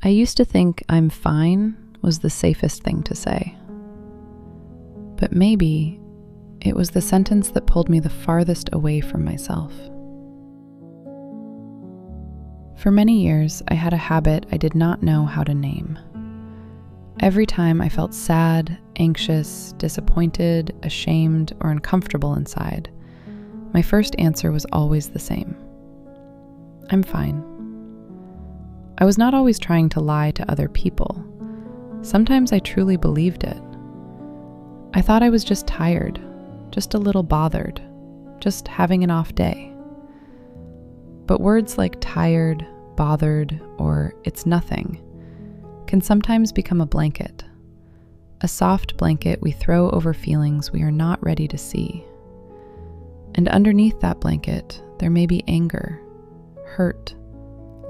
I used to think "I'm fine" was the safest thing to say. But maybe it was the sentence that pulled me the farthest away from myself. For many years, I had a habit I did not know how to name. Every time I felt sad, anxious, disappointed, ashamed, or uncomfortable inside, my first answer was always the same: "I'm fine." I was not always trying to lie to other people. Sometimes I truly believed it. I thought I was just tired, just a little bothered, just having an off day. But words like tired, bothered, or "it's nothing" can sometimes become a blanket, a soft blanket we throw over feelings we are not ready to see. And underneath that blanket, there may be anger, hurt,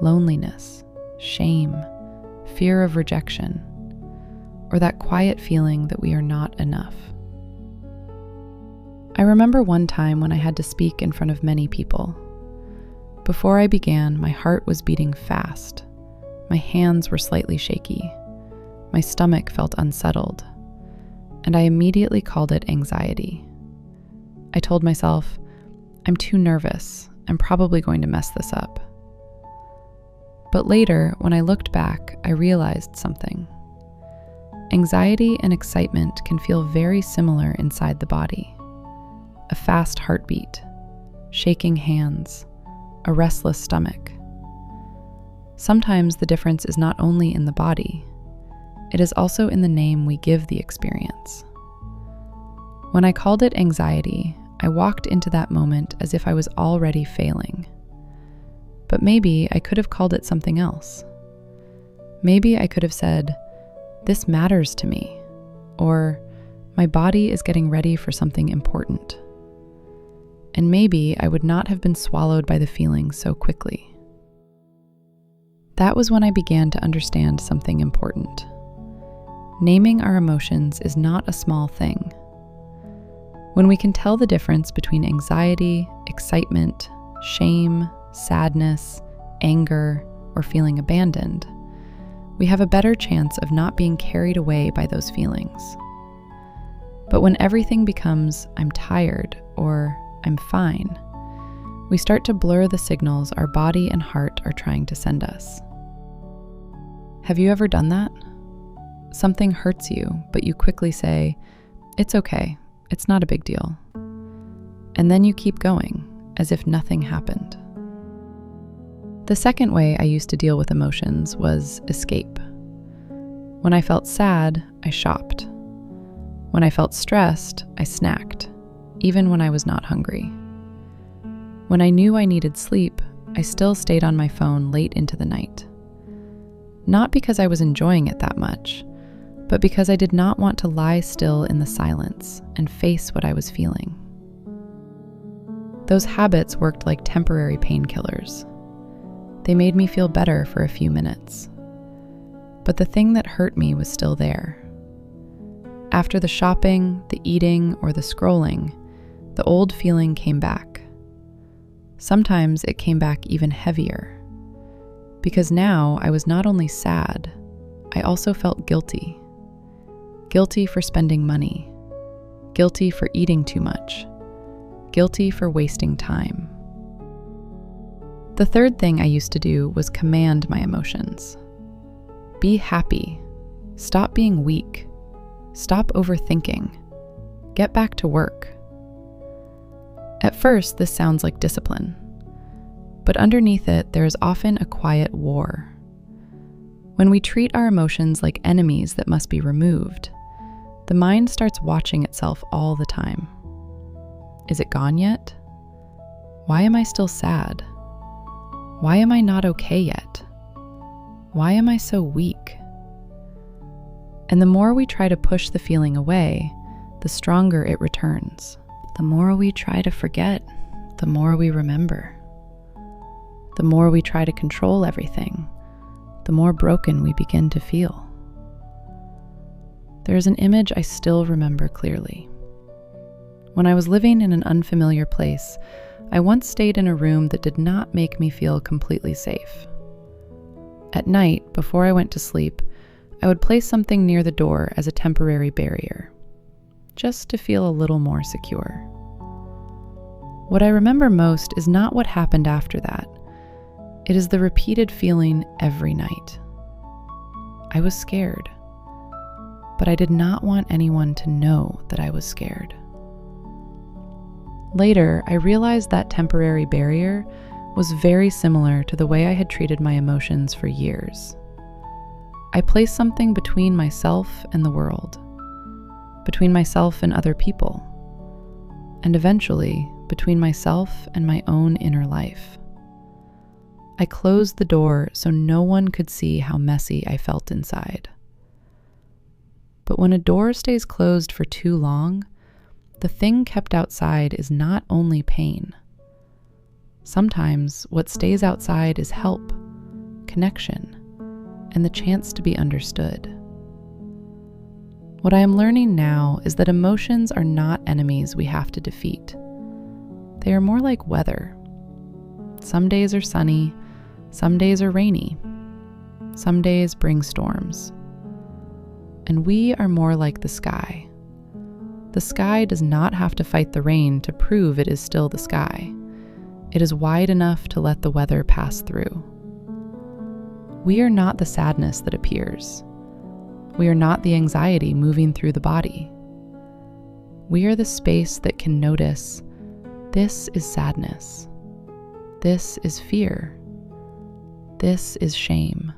loneliness, shame, fear of rejection, or that quiet feeling that we are not enough. I remember one time when I had to speak in front of many people. Before I began, my heart was beating fast. My hands were slightly shaky. My stomach felt unsettled, and I immediately called it anxiety. I told myself, "I'm too nervous. I'm probably going to mess this up." But later, when I looked back, I realized something. Anxiety and excitement can feel very similar inside the body. A fast heartbeat, shaking hands, a restless stomach. Sometimes the difference is not only in the body, it is also in the name we give the experience. When I called it anxiety, I walked into that moment as if I was already failing. But maybe I could have called it something else. Maybe I could have said, "This matters to me," or "My body is getting ready for something important." And maybe I would not have been swallowed by the feeling so quickly. That was when I began to understand something important. Naming our emotions is not a small thing. When we can tell the difference between anxiety, excitement, shame, sadness, anger, or feeling abandoned, we have a better chance of not being carried away by those feelings. But when everything becomes "I'm tired" or "I'm fine," we start to blur the signals our body and heart are trying to send us. Have you ever done that? Something hurts you, but you quickly say, "It's okay, it's not a big deal." And then you keep going, as if nothing happened. The second way I used to deal with emotions was escape. When I felt sad, I shopped. When I felt stressed, I snacked, even when I was not hungry. When I knew I needed sleep, I still stayed on my phone late into the night. Not because I was enjoying it that much, but because I did not want to lie still in the silence and face what I was feeling. Those habits worked like temporary painkillers. They made me feel better for a few minutes. But the thing that hurt me was still there. After the shopping, the eating, or the scrolling, the old feeling came back. Sometimes it came back even heavier. Because now I was not only sad, I also felt guilty. Guilty for spending money. Guilty for eating too much. Guilty for wasting time. The third thing I used to do was command my emotions. Be happy. Stop being weak. Stop overthinking. Get back to work. At first, this sounds like discipline. But underneath it, there is often a quiet war. When we treat our emotions like enemies that must be removed, the mind starts watching itself all the time. Is it gone yet? Why am I still sad? Why am I not okay yet? Why am I so weak? And the more we try to push the feeling away, the stronger it returns. The more we try to forget, the more we remember. The more we try to control everything, the more broken we begin to feel. There is an image I still remember clearly. When I was living in an unfamiliar place, I once stayed in a room that did not make me feel completely safe. At night, before I went to sleep, I would place something near the door as a temporary barrier, just to feel a little more secure. What I remember most is not what happened after that. It is the repeated feeling every night. I was scared, but I did not want anyone to know that I was scared. Later, I realized that temporary barrier was very similar to the way I had treated my emotions for years. I placed something between myself and the world, between myself and other people, and eventually between myself and my own inner life. I closed the door so no one could see how messy I felt inside. But when a door stays closed for too long, the thing kept outside is not only pain. Sometimes what stays outside is help, connection, and the chance to be understood. What I am learning now is that emotions are not enemies we have to defeat. They are more like weather. Some days are sunny, some days are rainy, some days bring storms. And we are more like the sky. The sky does not have to fight the rain to prove it is still the sky. It is wide enough to let the weather pass through. We are not the sadness that appears. We are not the anxiety moving through the body. We are the space that can notice, this is sadness. This is fear. This is shame.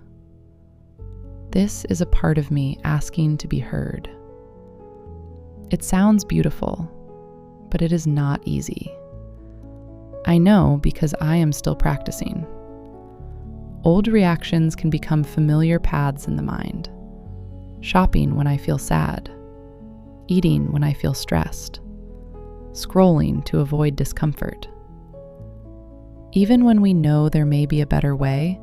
This is a part of me asking to be heard. It sounds beautiful, but it is not easy. I know because I am still practicing. Old reactions can become familiar paths in the mind. Shopping when I feel sad, eating when I feel stressed, scrolling to avoid discomfort. Even when we know there may be a better way,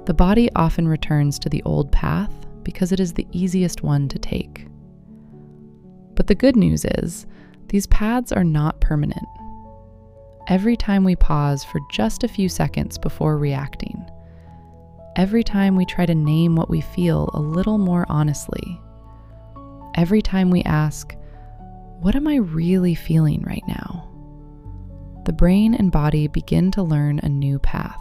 the body often returns to the old path because it is the easiest one to take. But the good news is, these paths are not permanent. Every time we pause for just a few seconds before reacting, every time we try to name what we feel a little more honestly, every time we ask, what am I really feeling right now? The brain and body begin to learn a new path.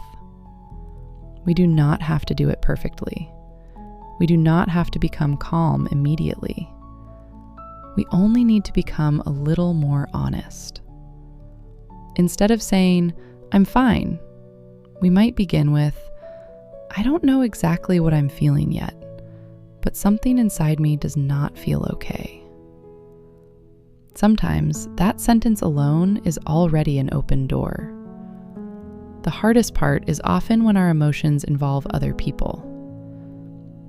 We do not have to do it perfectly. We do not have to become calm immediately. We only need to become a little more honest. Instead of saying, I'm fine, we might begin with, I don't know exactly what I'm feeling yet, but something inside me does not feel okay. Sometimes that sentence alone is already an open door. The hardest part is often when our emotions involve other people.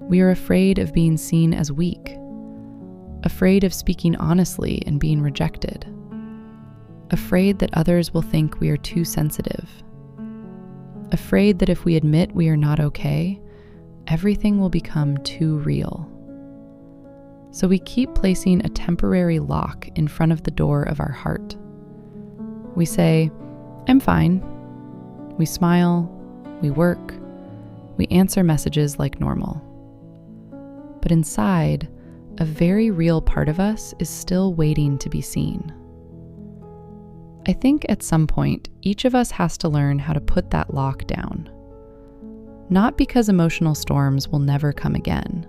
We are afraid of being seen as weak, afraid of speaking honestly and being rejected, afraid that others will think we are too sensitive, afraid that if we admit we are not okay, everything will become too real. So we keep placing a temporary lock in front of the door of our heart. We say, I'm fine. We smile, we work, we answer messages like normal. But inside, a very real part of us is still waiting to be seen. I think at some point, each of us has to learn how to put that lock down. Not because emotional storms will never come again,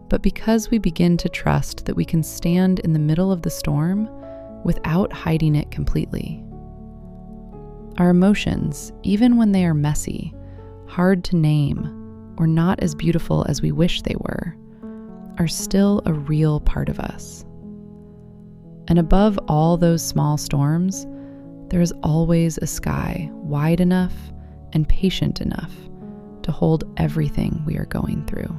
but because we begin to trust that we can stand in the middle of the storm without hiding it completely. Our emotions, even when they are messy, hard to name, or not as beautiful as we wish they were, are still a real part of us. And above all those small storms, there is always a sky wide enough and patient enough to hold everything we are going through.